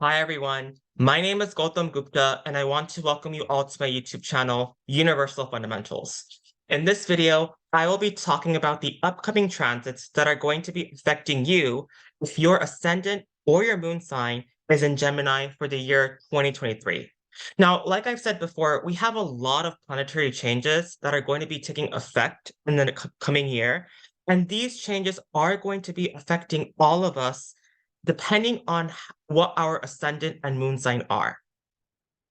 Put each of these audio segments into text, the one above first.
Hi everyone, my name is Gautam Gupta and I want to welcome you all to my YouTube channel, Universal Fundamentals. In this video, I will be talking about the upcoming transits that are going to be affecting you if your ascendant or your moon sign is in Gemini for the year 2023. Now, like I've said before, we have a lot of planetary changes that are going to be taking effect in the coming year, and these changes are going to be affecting all of us depending on what our ascendant and moon sign are.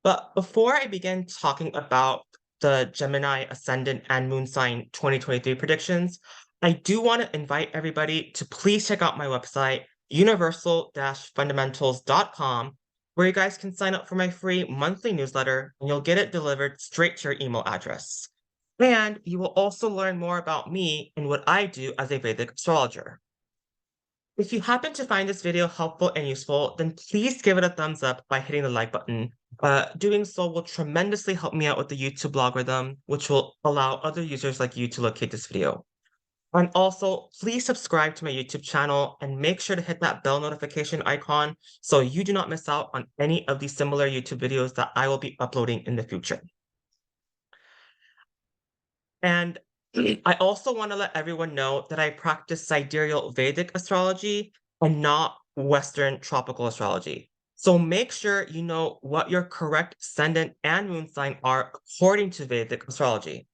But before I begin talking about the Gemini ascendant and moon sign 2023 predictions, I do want to invite everybody to please check out my website, universal-fundamentals.com, where you guys can sign up for my free monthly newsletter and you'll get it delivered straight to your email address. And you will also learn more about me and what I do as a Vedic astrologer. If you happen to find this video helpful and useful, then please give it a thumbs up by hitting the like button. Doing so will tremendously help me out with the YouTube algorithm, which will allow other users like you to locate this video. And also, please subscribe to my YouTube channel and make sure to hit that bell notification icon so you do not miss out on any of these similar YouTube videos that I will be uploading in the future. And I also want to let everyone know that I practice sidereal Vedic astrology and not Western tropical astrology. So make sure you know what your correct ascendant and moon sign are according to Vedic astrology.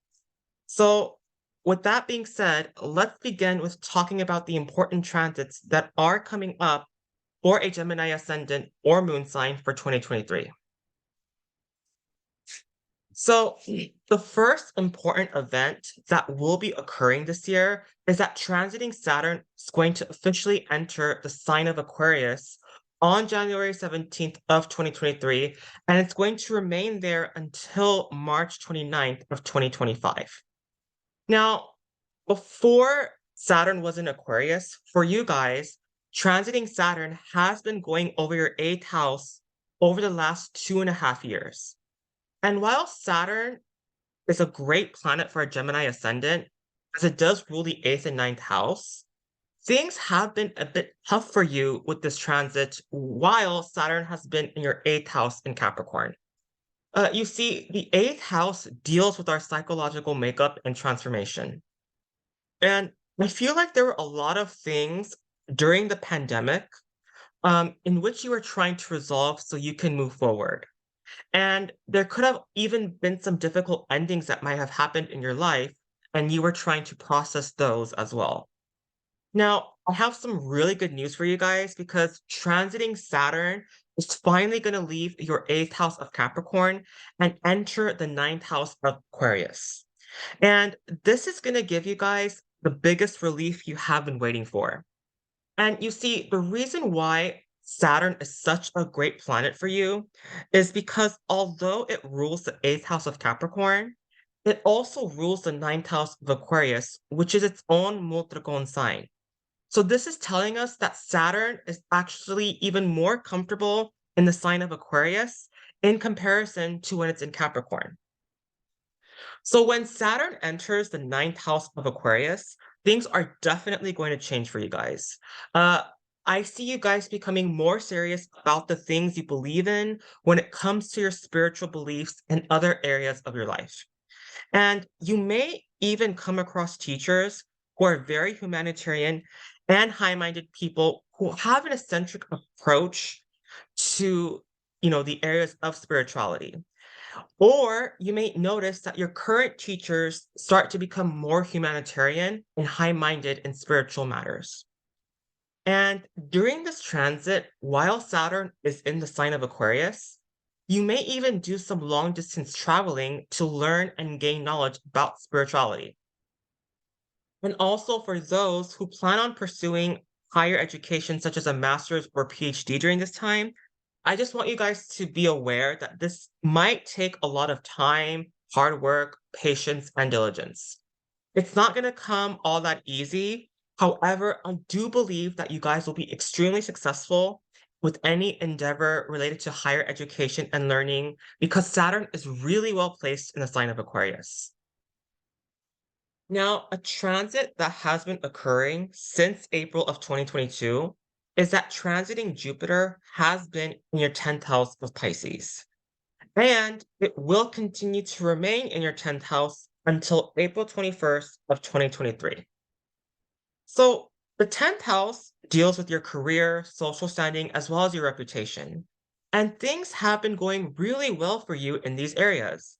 So with that being said, let's begin with talking about the important transits that are coming up for a Gemini ascendant or moon sign for 2023. So, the first important event that will be occurring this year is that transiting Saturn is going to officially enter the sign of Aquarius on January 17th of 2023, and it's going to remain there until March 29th of 2025. Now, before Saturn was in Aquarius, for you guys, transiting Saturn has been going over your eighth house over the last 2.5 years. And while Saturn is a great planet for a Gemini ascendant, as it does rule the eighth and ninth house, things have been a bit tough for you with this transit while Saturn has been in your eighth house in Capricorn. You see, the eighth house deals with our psychological makeup and transformation. And I feel like there were a lot of things during the pandemic in which you were trying to resolve so you can move forward. And there could have even been some difficult endings that might have happened in your life, and you were trying to process those as well. Now, I have some really good news for you guys because transiting Saturn is finally going to leave your eighth house of Capricorn and enter the ninth house of Aquarius. And this is going to give you guys the biggest relief you have been waiting for. And you see, the reason why Saturn is such a great planet for you is because although it rules the eighth house of Capricorn, it also rules the ninth house of Aquarius, which is its own Multragon sign. So this is telling us that Saturn is actually even more comfortable in the sign of Aquarius in comparison to when it's in Capricorn. So when Saturn enters the ninth house of Aquarius, things are definitely going to change for you guys. Uh, I see you guys becoming more serious about the things you believe in when it comes to your spiritual beliefs and other areas of your life. And you may even come across teachers who are very humanitarian and high-minded people who have an eccentric approach to, the areas of spirituality. Or you may notice that your current teachers start to become more humanitarian and high-minded in spiritual matters. And during this transit, while Saturn is in the sign of Aquarius, you may even do some long distance traveling to learn and gain knowledge about spirituality. And also for those who plan on pursuing higher education, such as a master's or PhD during this time, I just want you guys to be aware that this might take a lot of time, hard work, patience, and diligence. It's not going to come all that easy. However, I do believe that you guys will be extremely successful with any endeavor related to higher education and learning because Saturn is really well placed in the sign of Aquarius. Now, a transit that has been occurring since April of 2022 is that transiting Jupiter has been in your 10th house of Pisces, and it will continue to remain in your 10th house until April 21st of 2023. So the 10th house deals with your career, social standing, as well as your reputation. And things have been going really well for you in these areas.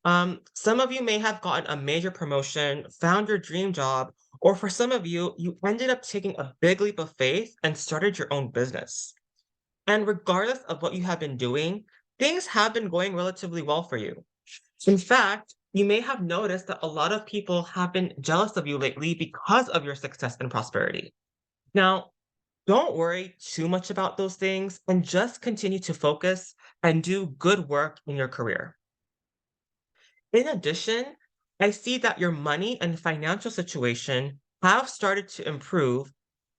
Some of you may have gotten a major promotion, found your dream job, or for some of you, you ended up taking a big leap of faith and started your own business. And regardless of what you have been doing, things have been going relatively well for you. In fact, you may have noticed that a lot of people have been jealous of you lately because of your success and prosperity. Now, don't worry too much about those things and just continue to focus and do good work in your career. In addition, I see that your money and financial situation have started to improve,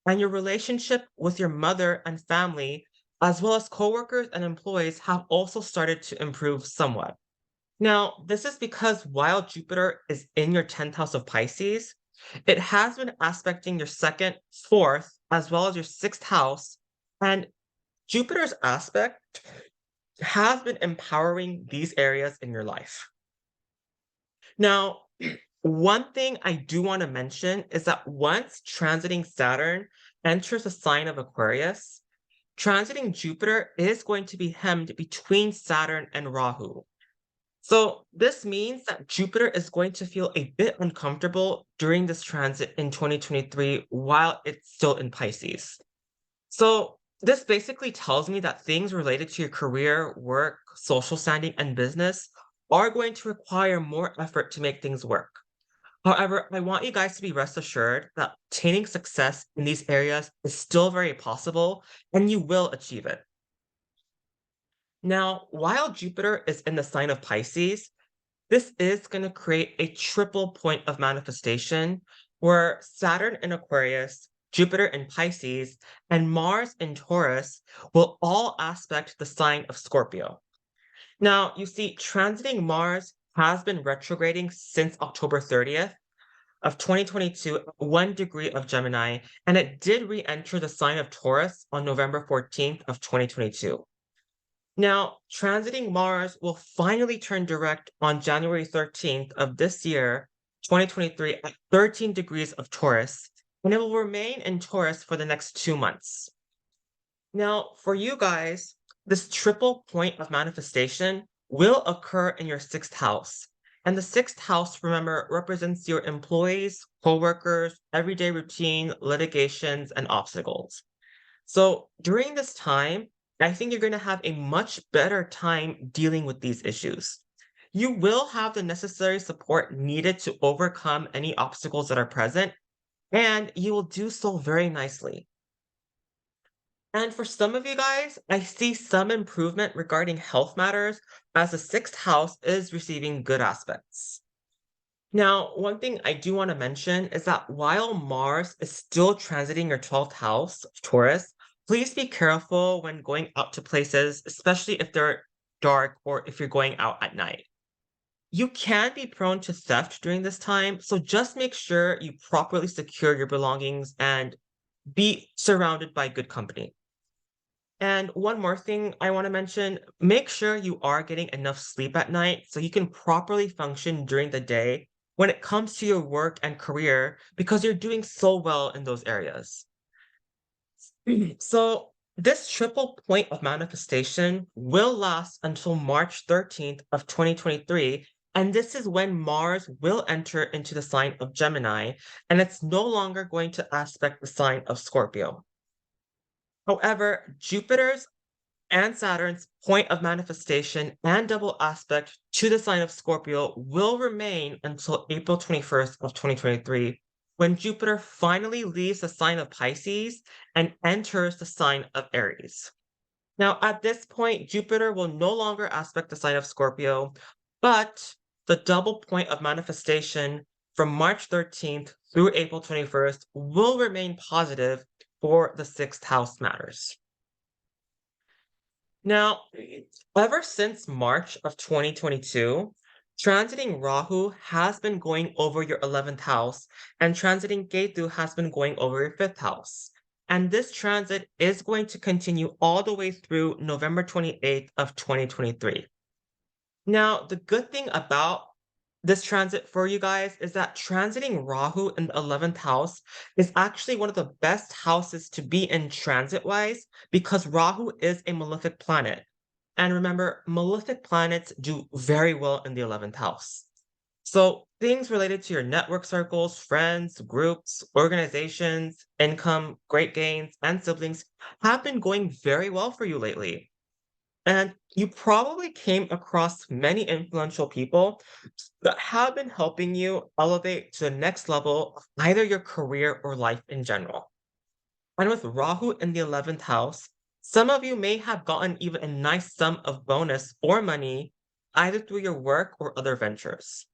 and your relationship with your mother and family, as well as coworkers and employees, have also started to improve somewhat. Now, this is because while Jupiter is in your 10th house of Pisces, it has been aspecting your second, fourth, as well as your sixth house. And Jupiter's aspect has been empowering these areas in your life. Now, one thing I do want to mention is that once transiting Saturn enters the sign of Aquarius, transiting Jupiter is going to be hemmed between Saturn and Rahu. So this means that Jupiter is going to feel a bit uncomfortable during this transit in 2023 while it's still in Pisces. So this basically tells me that things related to your career, work, social standing, and business are going to require more effort to make things work. However, I want you guys to be rest assured that attaining success in these areas is still very possible and you will achieve it. Now, while Jupiter is in the sign of Pisces, this is going to create a triple point of manifestation where Saturn in Aquarius, Jupiter in Pisces, and Mars in Taurus will all aspect the sign of Scorpio. Now, you see, transiting Mars has been retrograding since October 30th of 2022 at 1 degree of Gemini, and it did re-enter the sign of Taurus on November 14th of 2022. Now, transiting Mars will finally turn direct on January 13th of this year, 2023, at 13 degrees of Taurus, and it will remain in Taurus for the next 2 months. Now, for you guys, this triple point of manifestation will occur in your sixth house. And the sixth house, remember, represents your employees, coworkers, everyday routine, litigations, and obstacles. So during this time, I think you're going to have a much better time dealing with these issues. You will have the necessary support needed to overcome any obstacles that are present, and you will do so very nicely. And for some of you guys, I see some improvement regarding health matters as the sixth house is receiving good aspects. Now, one thing I do want to mention is that while Mars is still transiting your 12th house of Taurus, please be careful when going out to places, especially if they're dark or if you're going out at night. You can be prone to theft during this time, so just make sure you properly secure your belongings and be surrounded by good company. And one more thing I want to mention, make sure you are getting enough sleep at night so you can properly function during the day when it comes to your work and career because you're doing so well in those areas. So this triple point of manifestation will last until March 13th of 2023, and this is when Mars will enter into the sign of Gemini, and it's no longer going to aspect the sign of Scorpio. However, Jupiter's and Saturn's point of manifestation and double aspect to the sign of Scorpio will remain until April 21st of 2023, when Jupiter finally leaves the sign of Pisces and enters the sign of Aries. Now, at this point, Jupiter will no longer aspect the sign of Scorpio, but the double point of manifestation from March 13th through April 21st will remain positive for the sixth house matters. Now, ever since March of 2022, transiting Rahu has been going over your 11th house, and transiting Ketu has been going over your 5th house. And this transit is going to continue all the way through November 28th of 2023. Now, the good thing about this transit for you guys is that transiting Rahu in the 11th house is actually one of the best houses to be in transit-wise because Rahu is a malefic planet. And remember, malefic planets do very well in the 11th house. So things related to your network circles, friends, groups, organizations, income, great gains, and siblings have been going very well for you lately. And you probably came across many influential people that have been helping you elevate to the next level of either your career or life in general. And with Rahu in the 11th house, some of you may have gotten even a nice sum of bonus or money either through your work or other ventures.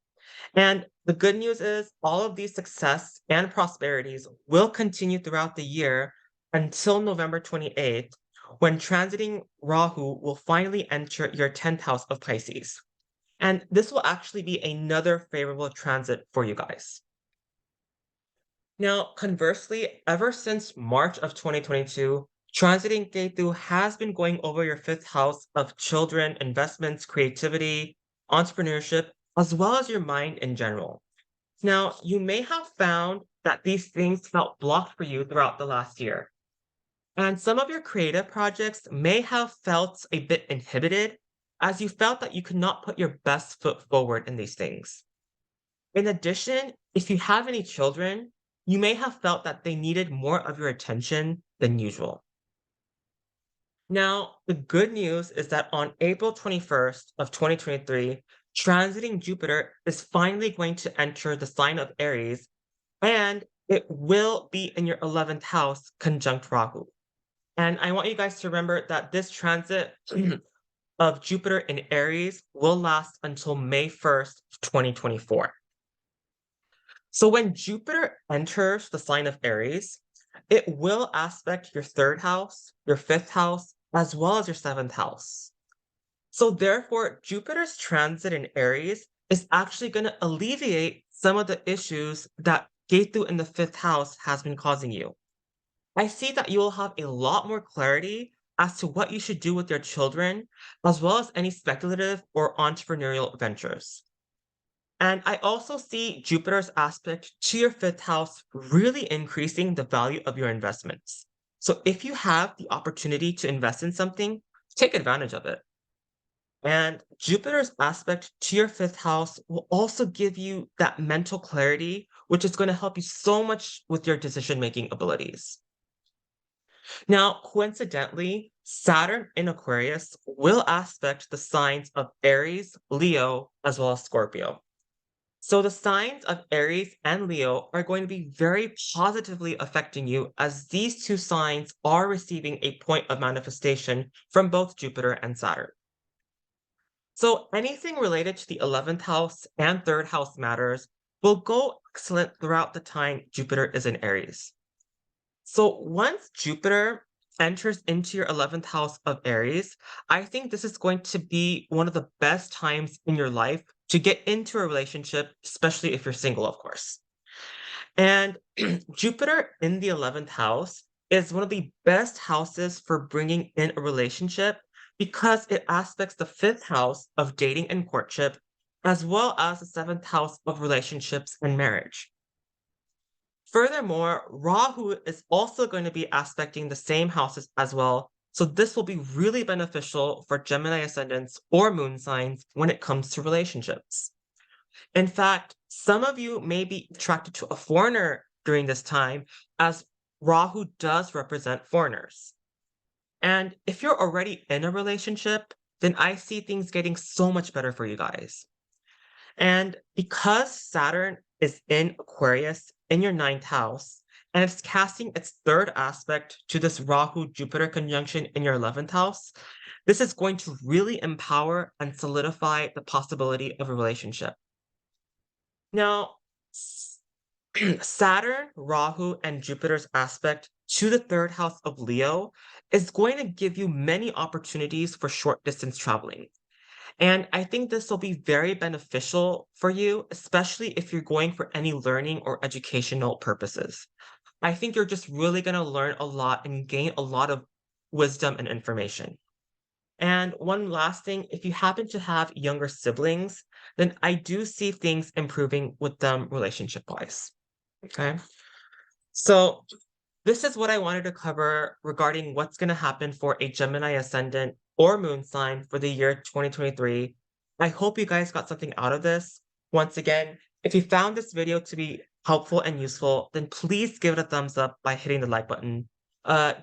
And the good news is all of these success and prosperities will continue throughout the year until November 28th, when transiting Rahu will finally enter your 10th house of Pisces. And this will actually be another favorable transit for you guys. Now, conversely, ever since March of 2022, transiting Ketu has been going over your 5th house of children, investments, creativity, entrepreneurship, as well as your mind in general. Now, you may have found that these things felt blocked for you throughout the last year. And some of your creative projects may have felt a bit inhibited as you felt that you could not put your best foot forward in these things. In addition, if you have any children, you may have felt that they needed more of your attention than usual. Now, the good news is that on April 21st of 2023, transiting Jupiter is finally going to enter the sign of Aries, and it will be in your 11th house conjunct Rahu. And I want you guys to remember that this transit of Jupiter in Aries will last until May 1st, 2024. So when Jupiter enters the sign of Aries, it will aspect your 3rd house, your 5th house, as well as your 7th house. So therefore, Jupiter's transit in Aries is actually going to alleviate some of the issues that Ketu in the 5th house has been causing you. I see that you will have a lot more clarity as to what you should do with your children, as well as any speculative or entrepreneurial ventures. And I also see Jupiter's aspect to your 5th house really increasing the value of your investments. So if you have the opportunity to invest in something, take advantage of it. And Jupiter's aspect to your 5th house will also give you that mental clarity, which is going to help you so much with your decision-making abilities. Now, coincidentally, Saturn in Aquarius will aspect the signs of Aries, Leo, as well as Scorpio. So the signs of Aries and Leo are going to be very positively affecting you as these two signs are receiving a point of manifestation from both Jupiter and Saturn. So anything related to the 11th house and 3rd house matters will go excellent throughout the time Jupiter is in Aries. So once Jupiter enters into your 11th house of Aries, I think this is going to be one of the best times in your life to get into a relationship, especially if you're single, of course. And Jupiter in the 11th house is one of the best houses for bringing in a relationship because it aspects the 5th house of dating and courtship, as well as the 7th house of relationships and marriage. Furthermore, Rahu is also going to be aspecting the same houses as well, so this will be really beneficial for Gemini ascendants or moon signs when it comes to relationships. In fact, some of you may be attracted to a foreigner during this time, as Rahu does represent foreigners. And if you're already in a relationship, then I see things getting so much better for you guys. And because Saturn is in Aquarius in your 9th house, and it's casting its 3rd aspect to this Rahu Jupiter conjunction in your 11th house, this is going to really empower and solidify the possibility of a relationship. Now, Saturn, Rahu, and Jupiter's aspect to the 3rd house of Leo is going to give you many opportunities for short distance traveling. And I think this will be very beneficial for you, especially if you're going for any learning or educational purposes. I think you're just really going to learn a lot and gain a lot of wisdom and information. And one last thing, if you happen to have younger siblings, then I do see things improving with them relationship wise. Okay. So this is what I wanted to cover regarding what's going to happen for a Gemini ascendant or moon sign for the year 2023. I hope you guys got something out of this. Once again, if you found this video to be helpful and useful, then please give it a thumbs up by hitting the like button.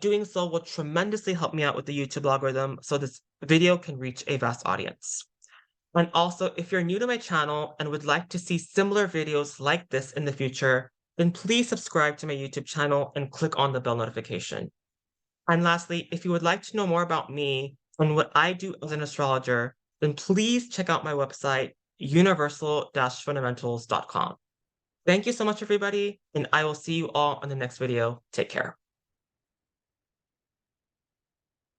Doing so will tremendously help me out with the YouTube algorithm so this video can reach a vast audience. And also, if you're new to my channel and would like to see similar videos like this in the future, then please subscribe to my YouTube channel and click on the bell notification. And lastly, if you would like to know more about me and what I do as an astrologer, then please check out my website, universal-fundamentals.com. Thank you so much, everybody, and I will see you all on the next video. Take care.